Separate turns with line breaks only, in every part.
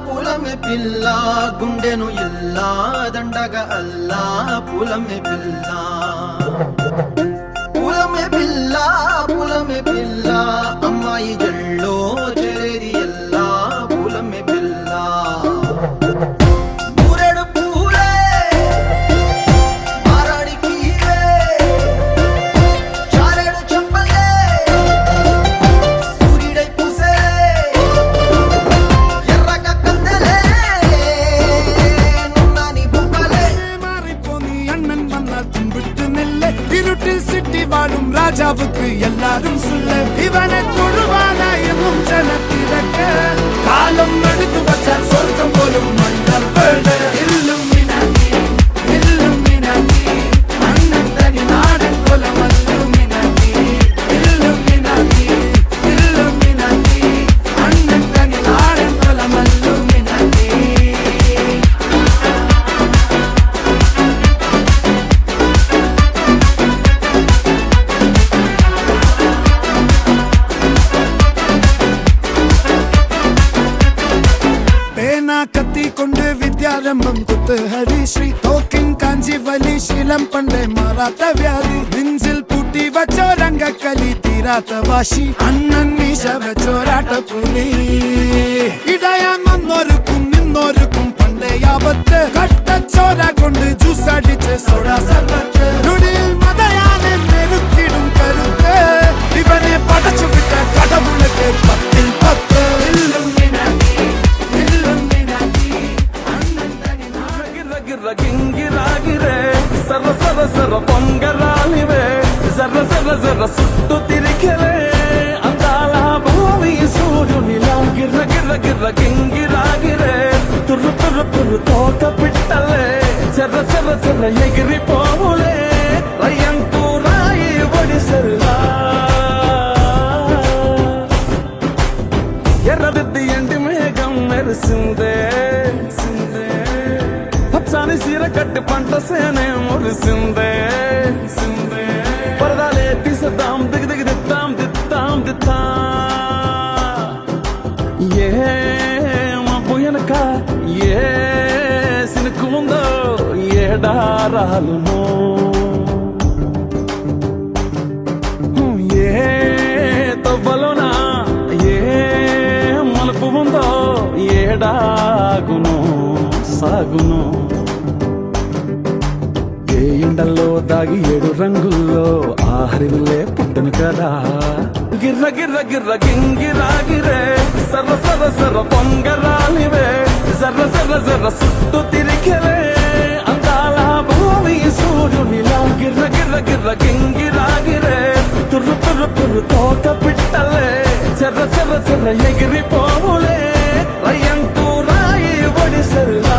పులమే పిల్ల గుండెను ఇల్లా దండగ అల్లా పులమే పిల్ల పులమే పిల్ల అమ్మాయి జల్లో చేరేది ఎల్లా పులమే పిల్ల మూరెడు పూలే మారాడి కీవే చారెడు చెప్పలే సూర్యుడై పూసే ఎర్రగ కందలే నున్నాని బుక్కలే
மாறிப்போனி அண்ணன் மன்னர் கும்பிட்டு நெல்ல இருட்டில் சிட்டி வாழும் ராஜாவுக்கு எல்லாரும் சொல்ல இவனை தொழுவானாயமும் ஜனத்திறக்க காலம் எடுத்து வச்சால் சொர்க்கம் போலும் மன்னர் வேட இல்லுமினாட்டி இல்லுமினாட்டி அண்ணன் தனி நாடன் போல மல்லுமினாட்டி இல்லுமினாட்டி இல்லுமினாட்டி அண்ணன் தனி நாடன் போல மல்லுமினாட்டி பேனா கத்தி கொண்டு வித்யாரம்பம் குத்து ஹரி ஸ்ரீ தோக்கின் காஞ்சி வலி శీలం పండే మారాత వ్యాధి నెంజిల్ పుట్టి వచ్చో రంగ కలి తీరాత వాషి అన్నన్ మీష వచ్చోరాట పులి ഇടയാൻ വന്നോർക്കും നിന്നോർക്കും പണ്ടേ ആപത്ത് കട്ടച്ചോര കൊണ്ട് ജ്യൂസ് അടിച്ച് സോഡ സർബത്ത് നുടിയിൽ മതയാനെ മെരുക്കിടും കരുത്ത് ഇവനെ പടച്ചു വിട്ട കടവുളക്ക് 10
గిర్ర గింగిరాగిరే సర్ర సర్ర సర్ర పొంగరాలివే జర్ర జర్ర జర్ర సుట్టు తిరిగలే అందాల భూమి సూర్యునిలా గిర్ర గిర్ర గిర్ర గింగిరాగిరే తుర్రు తుర్రు తుర్రు తోక పిట్టలే జర్ర జర్ర జర్ర ఎగిరిపోవులే రయ్యంటూ రాయి ఒడిసెల్లా ఎర్రదిద్ది ఎండి మేఘం మెరిసిందే పచ్చాని సీర కట్టి పంట సేనే మురిసిందే పరదాలే తీసేద్దాం దిగి దిగి దిద్దాం దిద్దాం దిద్దా ఏ మబ్బు వెనక ఏ సినుకు ఉందో ఏడారాలునో ఏ తవ్వలోనా ఏ మలుపు ఉందో ఏడాగునో సాగును ఏ ఎండల్లో దాగి 7 రంగుల్లో ఆహరిలే పుట్టను కదా గిర్ర గిర్ర గిర్ర గింగిరాగిరే సర్ర సర్ర సర్ర పొంగరాలివే జర్ర జర్ర జర్ర సుట్టు తిరిగలే అందాల భూమి సూర్యునిలా గిర్ర గిర్ర గిర్ర గింగిరాగిరే తుర్రు తుర్రు తుర్రు తోక పిట్టలే జర్ర జర్ర జర్ర ఎగిరిపోవులే రయ్యంటూ రాయి ఒడిసెల్లా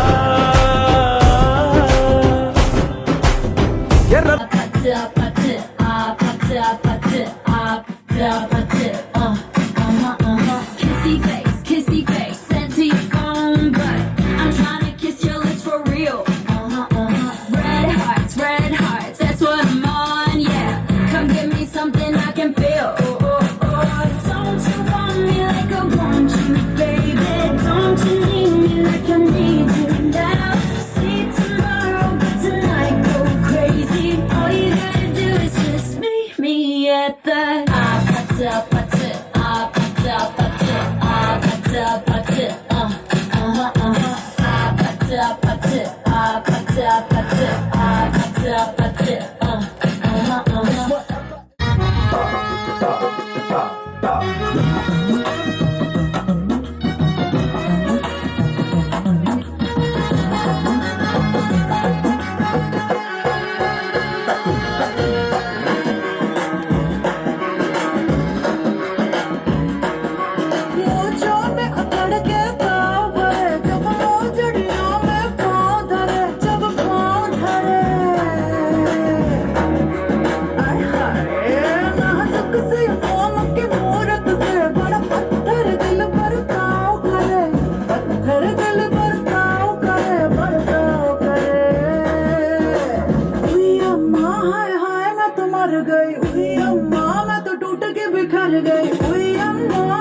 Kissy face, scenty on butt. I'm tryna kiss your lips for real. Red hearts, that's what I'm on, yeah. Come give me something I can feel. Don't you want me like I want you, baby? Don't you need me like I need you now? See tomorrow, but tonight go crazy. All you gotta do is just meet me at the बिखर गई हुई अम्मा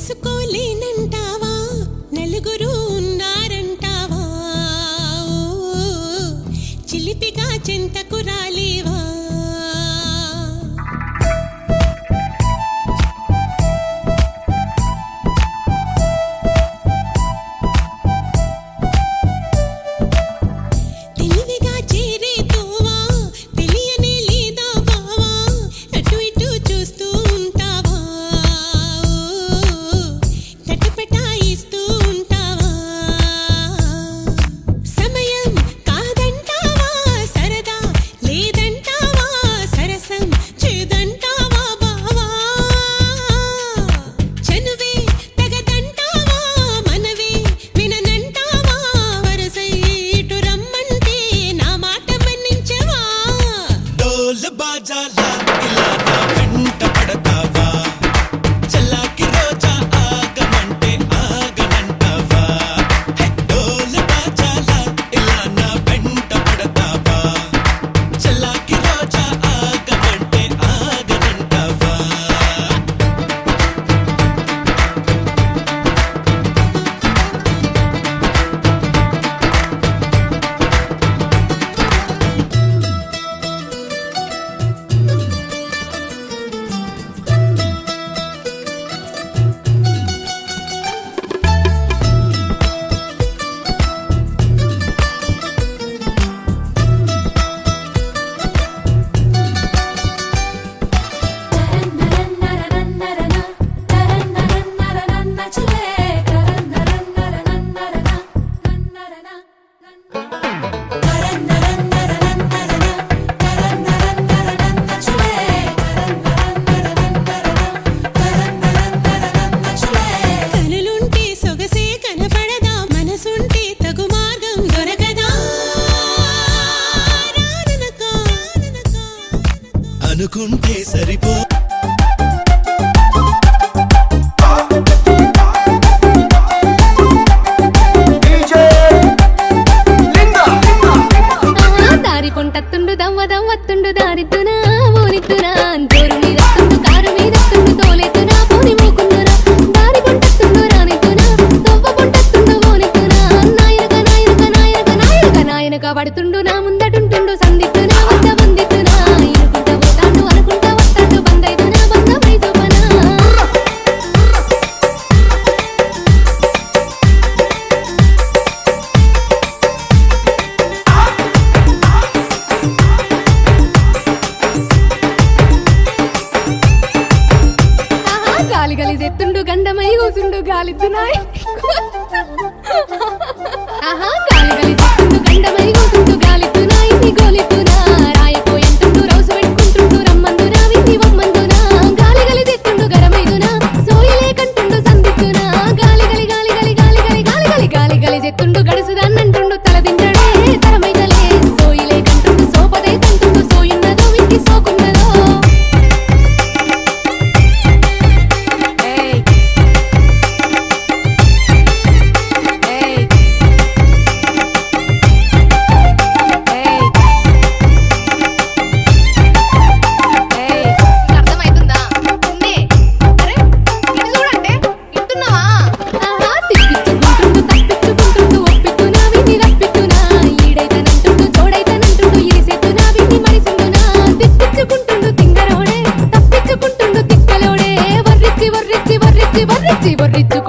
చేసుకోలేనంటావా నలుగురు ఉన్నారంటావా చిలిపిగా చింతకు రాలేవా తెలివిగా చేరే తోవా తెలియనే లేదా బావా అటు ఇటు చూస్తూ ఉంటావా తటపటాయిస్తూ ఉంటావా సమయం కాదంటావా సరదా లేదంటావా సరసం చేదంటావా బావా చనువే తగదంటావా మనవే విననంటావా వరసై ఇటు రమ్మంటే నా మాట మన్నించవా
డోలు బాజాలా ఇలా నా వెంట పడతావా చల్లాకి రోజా ఆగమంటే ఆగనంటావా డోలు బాజాలా ఇలా నా వెంట పడతావా చల్లాకి రోజా ఆగమంటే ఆగనంటావా
కనులుంటే సొగసే కనపడదా మనసుంటే తగు మార్గం దొరకదా రాననకా
అనుకుంటే సరిపో
దారి పొంటత్తుండు దవ్వ దవ్వత్తుండు దారిద్దునా ఓనిద్దునా జోరు మీదత్తుండు కారు మీదత్తుండు తోలెత్తునా పోని మూకుందునా దారి పొంటత్తుండు రానిద్దునా దవ్వ పొంటత్తుండు ఓనిద్దునా నాయనక నాయనక నాయనక నాయనక నాయనక పడుతుండు నా ముందటుంటుండు సందిద్దునా వద్ద వందిద్దునా ఇనుకుంటా పోతాండు అనుకుంటా వస్తాడు బందైదునా బంధమై చూపనా గాలి గలి చెత్తుండు గండమై కూసుండు గాలిద్దునాయ్ ఆహా గాలి గలి చెత్తుండు గండమై కూసుండు గాలిద్దునా ఇది గోలిద్దునా రాయపోయంటుండు రౌసు పెట్టుకుంటుండు రమ్మందునా వింది వమ్మందునా గాలి గలి చెత్తుండు గరమైదునా సోయలే కంటుండు సందిద్దునా గాలి గలి గాలి గలి గాలి గలి గాలి గలి గాలి గలి చెత్తుండు గడుసుదాన్నంటుండు తల దించడే తరమైదలే సోయలే కంటుండు సోపదే కంటుండు సోయున్నదో వింకి సోకున్నదో అర్థమైతుందా ఉంది అరే ఇది చూడంటే ఇంటున్నావా ఆహా తిప్పించుకుంటుండు తప్పించుకుంటుండు ఒప్పిస్తున్నా విని రప్పిస్తున్నా ఈడైతనంటుండు జోడైతనంటుండు ఇరిసెత్తున్నా విని మరిసిండునా తిప్పించుకుంటుండు తింగరోడే తప్పించుకుంటుండు తిక్కలోడే వర్రిచ్చి వర్రిచ్చి వర్రిచ్చి వర్రిచ్చి వర్రిచ్చు